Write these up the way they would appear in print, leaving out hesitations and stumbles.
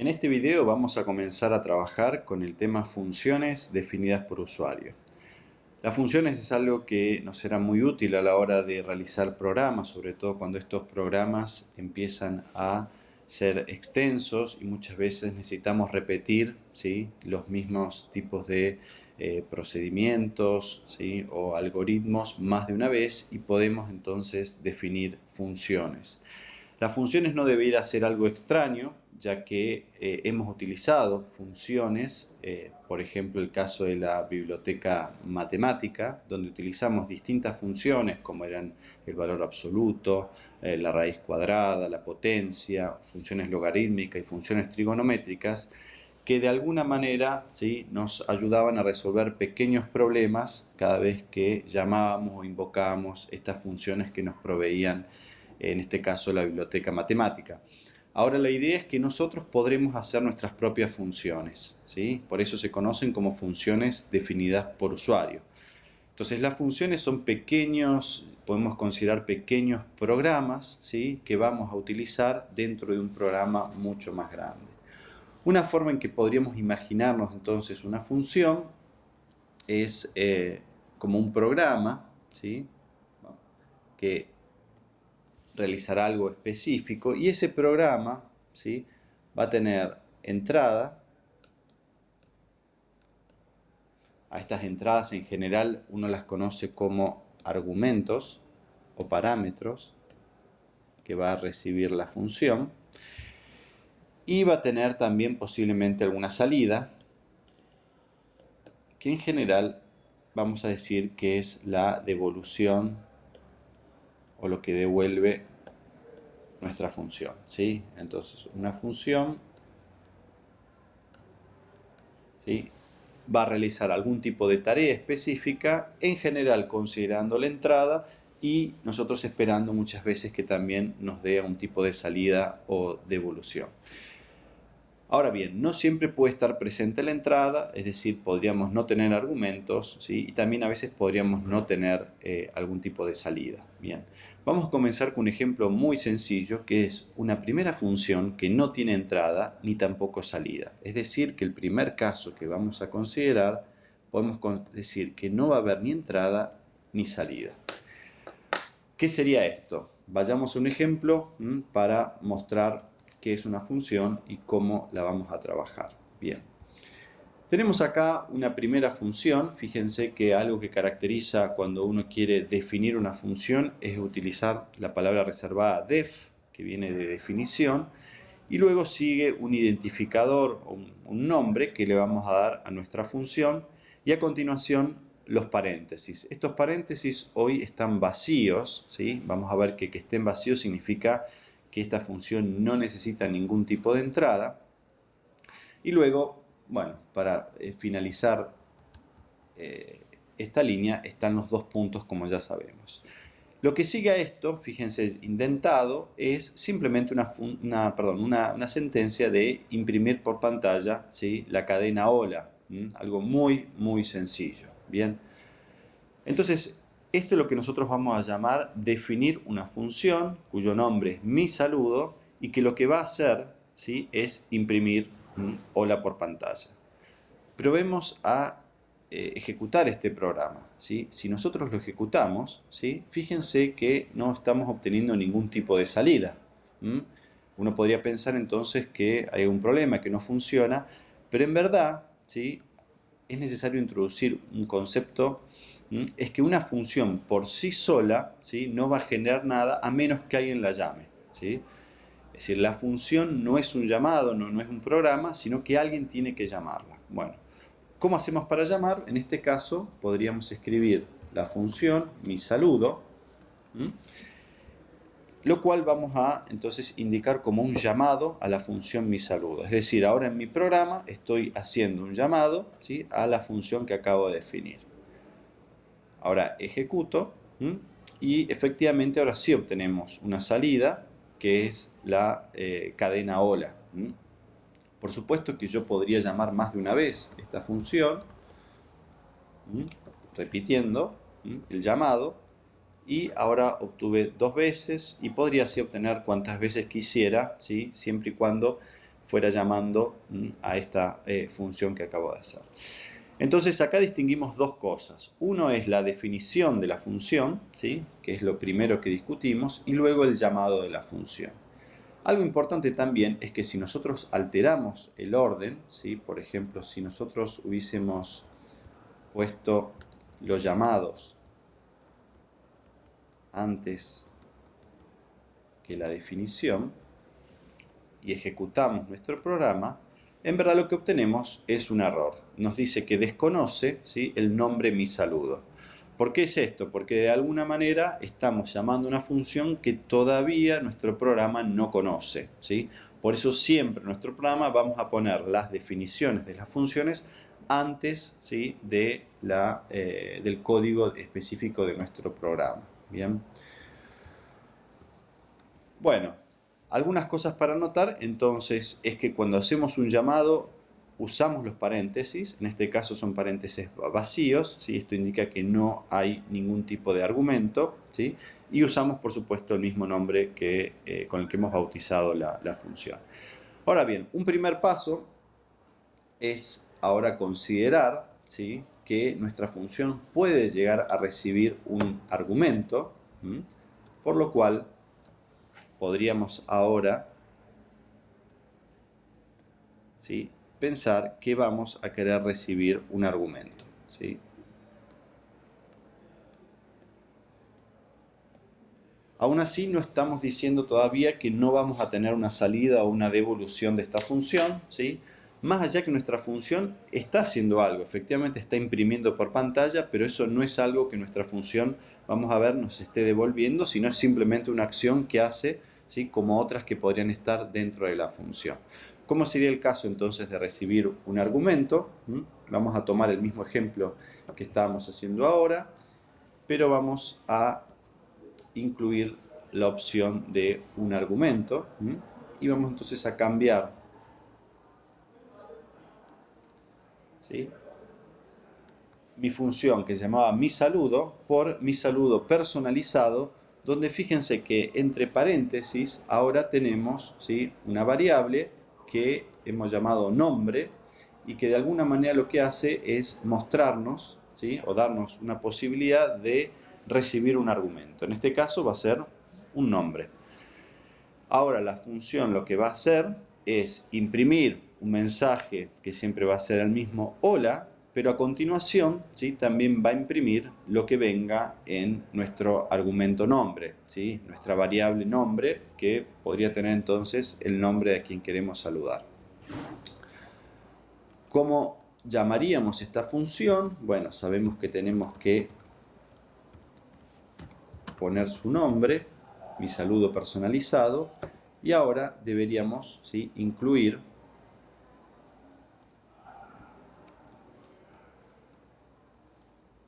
En este video vamos a comenzar a trabajar con el tema funciones definidas por usuario. Las funciones es algo que nos será muy útil a la hora de realizar programas, sobre todo cuando estos programas empiezan a ser extensos y muchas veces necesitamos repetir, ¿sí?, los mismos tipos de procedimientos, ¿sí?, o algoritmos más de una vez, y podemos entonces definir funciones. Las funciones no debería ser algo extraño, ya que hemos utilizado funciones, por ejemplo el caso de la biblioteca matemática, donde utilizamos distintas funciones como eran el valor absoluto, la raíz cuadrada, la potencia, funciones logarítmicas y funciones trigonométricas, que de alguna manera, ¿sí?, nos ayudaban a resolver pequeños problemas cada vez que llamábamos o invocábamos estas funciones que nos proveían, en este caso, la biblioteca matemática. Ahora la idea es que nosotros podremos hacer nuestras propias funciones, ¿sí? Por eso se conocen como funciones definidas por usuario. Entonces las funciones son pequeños, podemos considerar pequeños programas, ¿sí?, que vamos a utilizar dentro de un programa mucho más grande. Una forma en que podríamos imaginarnos entonces una función es como un programa, ¿sí?, que realizará algo específico, y ese programa, ¿sí?, va a tener entrada. A estas entradas en general uno las conoce como argumentos o parámetros que va a recibir la función, y va a tener también posiblemente alguna salida, que en general vamos a decir que es la devolución o lo que devuelve nuestra función, ¿sí? Entonces una función, ¿sí?, va a realizar algún tipo de tarea específica, en general considerando la entrada, y nosotros esperando muchas veces que también nos dé un tipo de salida o devolución. Ahora bien, no siempre puede estar presente la entrada, es decir, podríamos no tener argumentos, ¿sí?, y también a veces podríamos no tener algún tipo de salida. Bien, vamos a comenzar con un ejemplo muy sencillo, que es una primera función que no tiene entrada ni tampoco salida. Es decir, que el primer caso que vamos a considerar, podemos decir que no va a haber ni entrada ni salida. ¿Qué sería esto? Vayamos a un ejemplo para mostrar qué es una función y cómo la vamos a trabajar. Bien, tenemos acá una primera función. Fíjense que algo que caracteriza cuando uno quiere definir una función es utilizar la palabra reservada def, que viene de definición, y luego sigue un identificador o un nombre que le vamos a dar a nuestra función, y a continuación los paréntesis. Estos paréntesis hoy están vacíos, ¿sí? Vamos a ver que estén vacíos significa que esta función no necesita ningún tipo de entrada. Y luego, bueno, para finalizar esta línea están los dos puntos, como ya sabemos. Lo que sigue a esto, fíjense, indentado, es simplemente una sentencia de imprimir por pantalla, ¿sí?, la cadena hola. Algo muy, muy sencillo. Bien, entonces, esto es lo que nosotros vamos a llamar definir una función cuyo nombre es mi saludo, y que lo que va a hacer, ¿sí?, es imprimir hola por pantalla. Probemos a ejecutar este programa, ¿sí? Si nosotros lo ejecutamos, ¿sí?, fíjense que no estamos obteniendo ningún tipo de salida. Uno podría pensar entonces que hay un problema, que no funciona, pero en verdad, ¿sí?, es necesario introducir un concepto, es que una función por sí sola, ¿sí?, no va a generar nada a menos que alguien la llame, ¿sí? Es decir, la función no es un llamado, no es un programa, sino que alguien tiene que llamarla. Bueno, ¿cómo hacemos para llamar? En este caso podríamos escribir la función mi saludo, lo cual vamos a entonces indicar como un llamado a la función mi saludo. Es decir, ahora en mi programa estoy haciendo un llamado, ¿sí?, a la función que acabo de definir. Ahora ejecuto y efectivamente ahora sí obtenemos una salida, que es la cadena hola. Por supuesto que yo podría llamar más de una vez esta función, repitiendo el llamado, y ahora obtuve dos veces, y podría así obtener cuantas veces quisiera, ¿sí?, siempre y cuando fuera llamando a esta función que acabo de hacer. Entonces acá distinguimos dos cosas. Uno es la definición de la función, ¿sí? Que es lo primero que discutimos, y luego el llamado de la función. Algo importante también es que si nosotros alteramos el orden, ¿sí? Por ejemplo, si nosotros hubiésemos puesto los llamados antes que la definición y ejecutamos nuestro programa, en verdad lo que obtenemos es un error. Nos dice que desconoce, ¿sí? El nombre mi saludo. ¿Por qué es esto? Porque de alguna manera estamos llamando una función que todavía nuestro programa no conoce, ¿sí? Por eso siempre en nuestro programa vamos a poner las definiciones de las funciones antes, ¿sí? Del código específico de nuestro programa. Bien. Bueno, algunas cosas para notar entonces es que cuando hacemos un llamado usamos los paréntesis, en este caso son paréntesis vacíos, ¿sí? Esto indica que no hay ningún tipo de argumento, ¿sí? Y usamos por supuesto el mismo nombre con el que hemos bautizado la función. Ahora bien, un primer paso es ahora considerar, ¿sí? Que nuestra función puede llegar a recibir un argumento, por lo cual podríamos ahora, ¿sí? Pensar que vamos a querer recibir un argumento, ¿sí? Aún así no estamos diciendo todavía que no vamos a tener una salida o una devolución de esta función, ¿sí? Más allá que nuestra función está haciendo algo, efectivamente está imprimiendo por pantalla, pero eso no es algo que nuestra función, vamos a ver, nos esté devolviendo, sino es simplemente una acción que hace, ¿sí? Como otras que podrían estar dentro de la función. ¿Cómo sería el caso entonces de recibir un argumento? Vamos a tomar el mismo ejemplo que estábamos haciendo ahora, pero vamos a incluir la opción de un argumento y vamos entonces a cambiar, ¿sí? Mi función que se llamaba mi saludo por mi saludo personalizado, donde fíjense que entre paréntesis ahora tenemos, ¿sí? Una variable que hemos llamado nombre y que de alguna manera lo que hace es mostrarnos, ¿sí? O darnos una posibilidad de recibir un argumento. En este caso va a ser un nombre. Ahora la función lo que va a hacer es imprimir un mensaje que siempre va a ser el mismo hola, pero a continuación, ¿sí? También va a imprimir lo que venga en nuestro argumento nombre, ¿sí? Nuestra variable nombre, que podría tener entonces el nombre de quien queremos saludar. ¿Cómo llamaríamos esta función? Bueno, sabemos que tenemos que poner su nombre, mi saludo personalizado, y ahora deberíamos, ¿sí? Incluir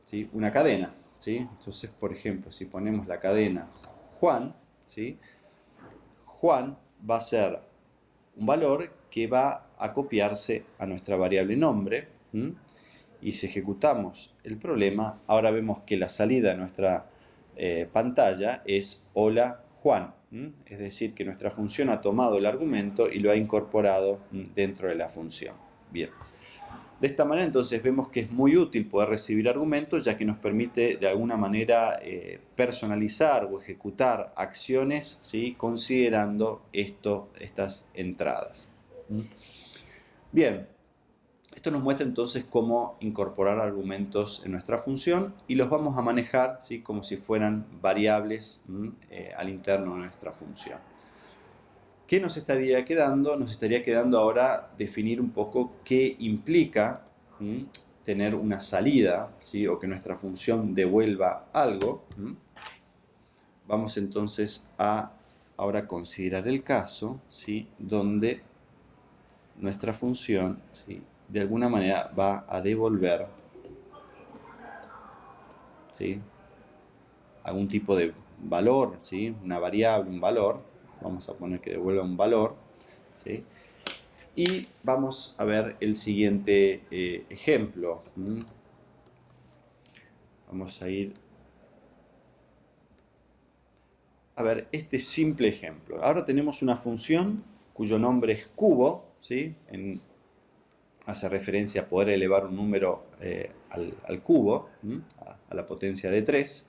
¿sí? Una cadena, ¿sí? Entonces, por ejemplo, si ponemos la cadena Juan, ¿sí? Juan va a ser un valor que va a copiarse a nuestra variable nombre, y si ejecutamos el problema, ahora vemos que la salida de nuestra pantalla es hola Juan, es decir, que nuestra función ha tomado el argumento y lo ha incorporado dentro de la función. Bien. De esta manera entonces vemos que es muy útil poder recibir argumentos, ya que nos permite de alguna manera personalizar o ejecutar acciones, ¿sí? Considerando estas entradas. Bien, esto nos muestra entonces cómo incorporar argumentos en nuestra función y los vamos a manejar, ¿sí? Como si fueran variables al interno de nuestra función. ¿Qué nos estaría quedando? Nos estaría quedando ahora definir un poco qué implica tener una salida, ¿sí? O que nuestra función devuelva algo. Vamos entonces a ahora considerar el caso, ¿sí? Donde nuestra función, ¿sí? De alguna manera va a devolver, ¿sí? Algún tipo de valor, ¿sí? Una variable, un valor. Vamos a poner que devuelva un valor, ¿sí? Y vamos a ver el siguiente ejemplo. Vamos a ir a ver este simple ejemplo. Ahora tenemos una función cuyo nombre es cubo, ¿sí? Hace referencia a poder elevar un número al cubo, a la potencia de 3.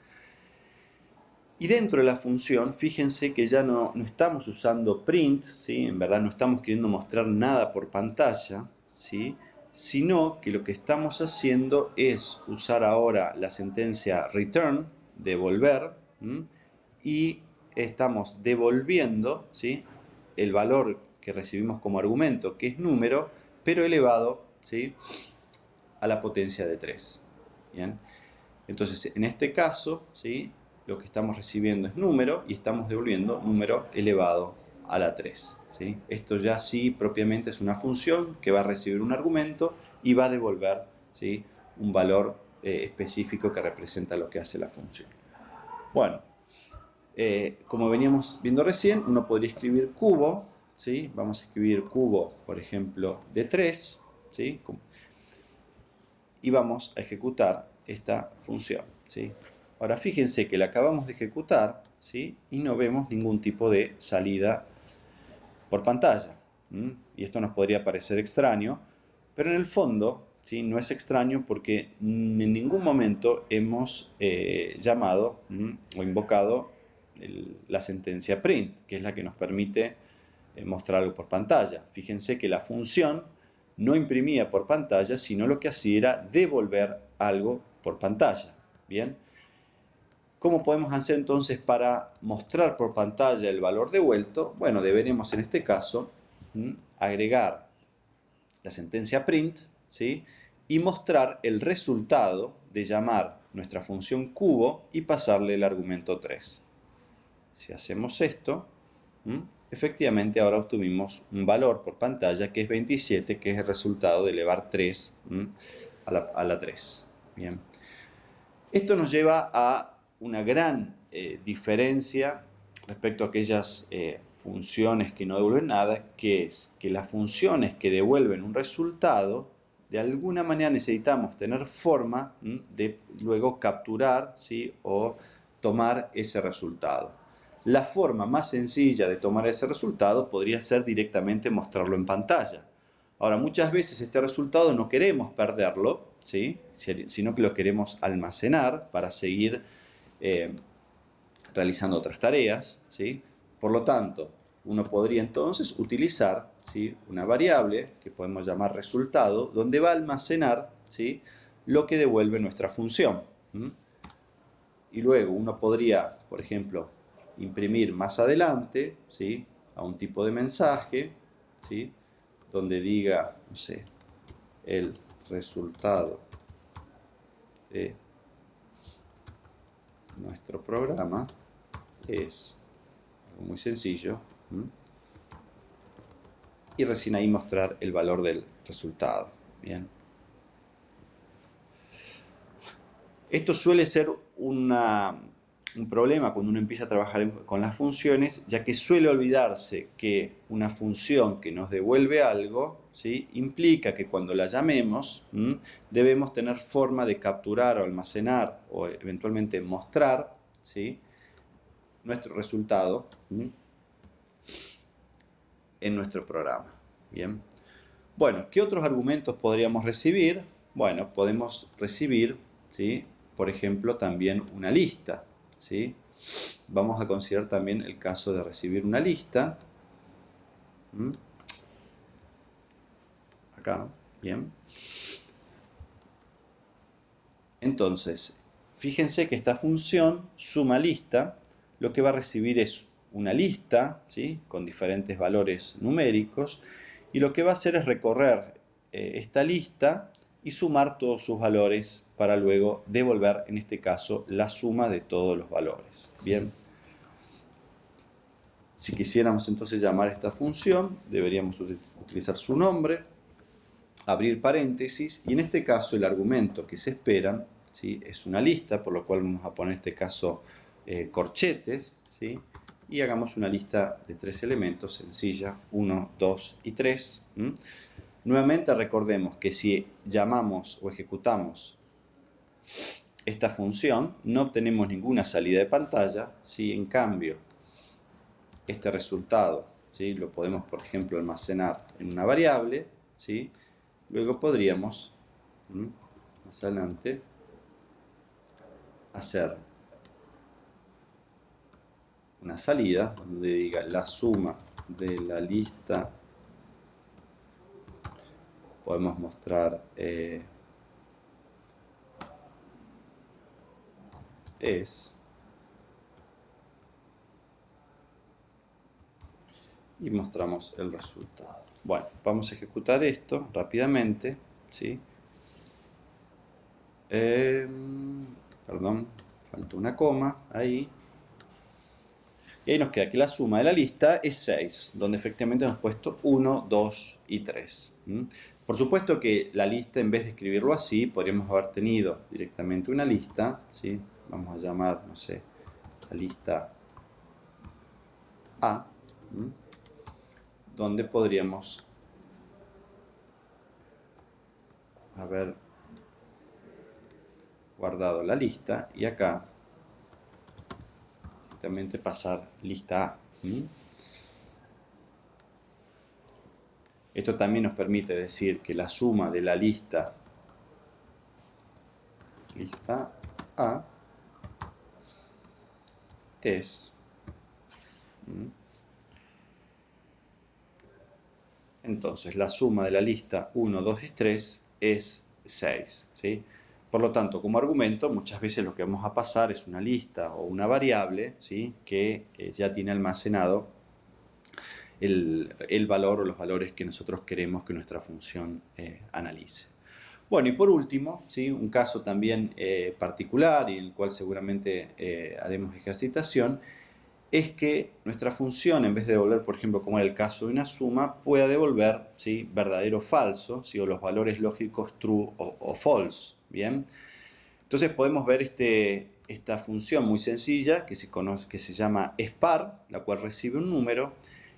Y dentro de la función, fíjense que ya no estamos usando print, ¿sí? En verdad no estamos queriendo mostrar nada por pantalla, ¿sí? Sino que lo que estamos haciendo es usar ahora la sentencia return, devolver, y estamos devolviendo, ¿sí?, el valor que recibimos como argumento, que es número, pero elevado, ¿sí?, a la potencia de 3. ¿Bien? Entonces, en este caso, ¿sí?, lo que estamos recibiendo es número y estamos devolviendo número elevado a la 3. ¿Sí? Esto ya sí propiamente es una función que va a recibir un argumento y va a devolver, ¿sí?, un valor específico que representa lo que hace la función. Bueno, como veníamos viendo recién, uno podría escribir cubo, ¿sí? Vamos a escribir cubo, por ejemplo, de 3, ¿sí?, y vamos a ejecutar esta función, ¿sí? Ahora fíjense que la acabamos de ejecutar, ¿sí?, y no vemos ningún tipo de salida por pantalla. Y esto nos podría parecer extraño, pero en el fondo, ¿sí?, no es extraño porque en ningún momento hemos llamado o invocado la sentencia print, que es la que nos permite mostrar algo por pantalla. Fíjense que la función no imprimía por pantalla, sino lo que hacía era devolver algo por pantalla. Bien. ¿Cómo podemos hacer entonces para mostrar por pantalla el valor devuelto? Bueno, deberemos en este caso agregar la sentencia print, ¿sí?, y mostrar el resultado de llamar nuestra función cubo y pasarle el argumento 3. Si hacemos esto, efectivamente ahora obtuvimos un valor por pantalla que es 27, que es el resultado de elevar 3 a la 3. Bien. Esto nos lleva a una gran diferencia respecto a aquellas funciones que no devuelven nada, que es que las funciones que devuelven un resultado, de alguna manera necesitamos tener forma de luego capturar, ¿sí?, o tomar ese resultado. La forma más sencilla de tomar ese resultado podría ser directamente mostrarlo en pantalla. Ahora, muchas veces este resultado no queremos perderlo, ¿sí?, sino que lo queremos almacenar para seguir realizando otras tareas, ¿sí? Por lo tanto, uno podría entonces utilizar, ¿sí?, una variable que podemos llamar resultado, donde va a almacenar, ¿sí?, lo que devuelve nuestra función. Y luego uno podría, por ejemplo, imprimir más adelante, ¿sí?, a un tipo de mensaje, ¿sí?, donde diga, no sé, el resultado de nuestro programa es algo muy sencillo, y recién ahí mostrar el valor del resultado. Bien. Esto suele ser un problema cuando uno empieza a trabajar con las funciones, ya que suele olvidarse que una función que nos devuelve algo, ¿sí?, implica que cuando la llamemos debemos tener forma de capturar o almacenar o eventualmente mostrar, ¿sí?, nuestro resultado en nuestro programa. Bien. Bueno, ¿qué otros argumentos podríamos recibir? Bueno, podemos recibir, ¿sí?, por ejemplo, también una lista, ¿sí? Vamos a considerar también el caso de recibir una lista. Acá, bien. Entonces, fíjense que esta función suma lista, lo que va a recibir es una lista, ¿sí?, con diferentes valores numéricos, y lo que va a hacer es recorrer esta lista y sumar todos sus valores para luego devolver, en este caso, la suma de todos los valores. Bien. Si quisiéramos entonces llamar a esta función, deberíamos utilizar su nombre, abrir paréntesis, y en este caso el argumento que se espera, ¿sí?, es una lista, por lo cual vamos a poner en este caso corchetes, ¿sí?, y hagamos una lista de 3 elementos sencilla, 1, 2 y 3. Nuevamente recordemos que si llamamos o ejecutamos esta función, no obtenemos ninguna salida de pantalla. Si en cambio este resultado ¿sí? Lo podemos, por ejemplo, almacenar en una variable, ¿sí? Luego podríamos, más adelante, hacer una salida donde diga la suma de la lista. Podemos mostrar es, y mostramos el resultado. Bueno, vamos a ejecutar esto rápidamente, ¿sí? Perdón, falta una coma ahí. Y ahí nos queda que la suma de la lista es 6, donde efectivamente hemos puesto 1, 2 y 3. Por supuesto que la lista, en vez de escribirlo así, podríamos haber tenido directamente una lista, ¿sí? Vamos a llamar, no sé, la lista A, donde podríamos haber guardado la lista y acá directamente pasar lista A. Esto también nos permite decir que la suma de la lista A es entonces la suma de la lista 1, 2 y 3 es 6, ¿sí? Por lo tanto, como argumento, muchas veces lo que vamos a pasar es una lista o una variable, ¿sí? Que ya tiene almacenado el valor o los valores que nosotros queremos que nuestra función analice. Bueno, y por último, ¿sí? Un caso también particular y en el cual seguramente haremos ejercitación, es que nuestra función, en vez de devolver, por ejemplo, como en el caso de una suma, pueda devolver, ¿sí? Verdadero o falso, ¿sí? O los valores lógicos true o false, ¿bien? Entonces podemos ver esta función muy sencilla que se llama SPAR, la cual recibe un número,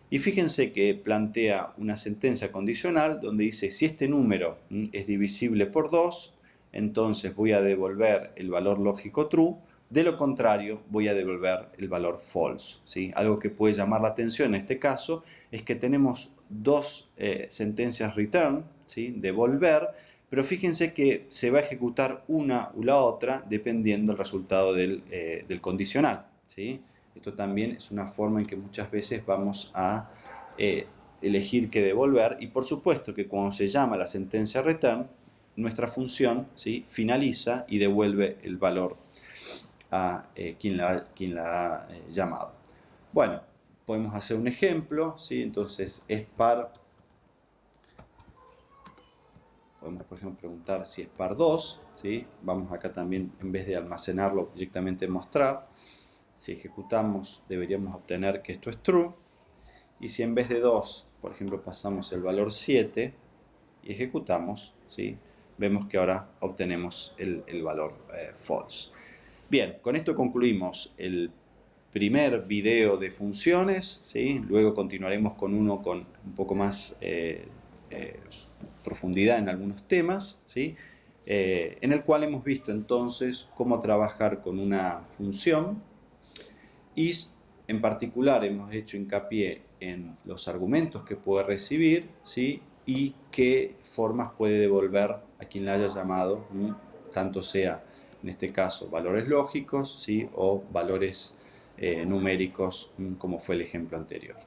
y fíjense que plantea una sentencia condicional donde dice si este número es divisible por 2, entonces voy a devolver el valor lógico true, de lo contrario voy a devolver el valor false, ¿sí? Algo que puede llamar la atención en este caso es que tenemos dos sentencias return, ¿sí? Devolver, pero fíjense que se va a ejecutar una u la otra dependiendo del resultado del condicional, ¿sí? Esto también es una forma en que muchas veces vamos a elegir qué devolver, y por supuesto que cuando se llama la sentencia return, nuestra función, ¿sí? Finaliza y devuelve el valor a quien la ha llamado. Bueno, podemos hacer un ejemplo, ¿sí? Entonces es par, podemos por ejemplo preguntar si es par 2, ¿sí? Vamos acá también, en vez de almacenarlo directamente mostrar, si ejecutamos deberíamos obtener que esto es true, y si en vez de 2, por ejemplo, pasamos el valor 7 y ejecutamos, ¿sí? Vemos que ahora obtenemos el valor false. Bien, con esto concluimos el primer video de funciones, ¿sí? Luego continuaremos con uno con un poco más profundidad en algunos temas, ¿sí? En el cual hemos visto entonces cómo trabajar con una función y en particular hemos hecho hincapié en los argumentos que puede recibir, ¿sí? Y qué formas puede devolver a quien la haya llamado, tanto sea en este caso valores lógicos, ¿sí? O valores numéricos, como fue el ejemplo anterior.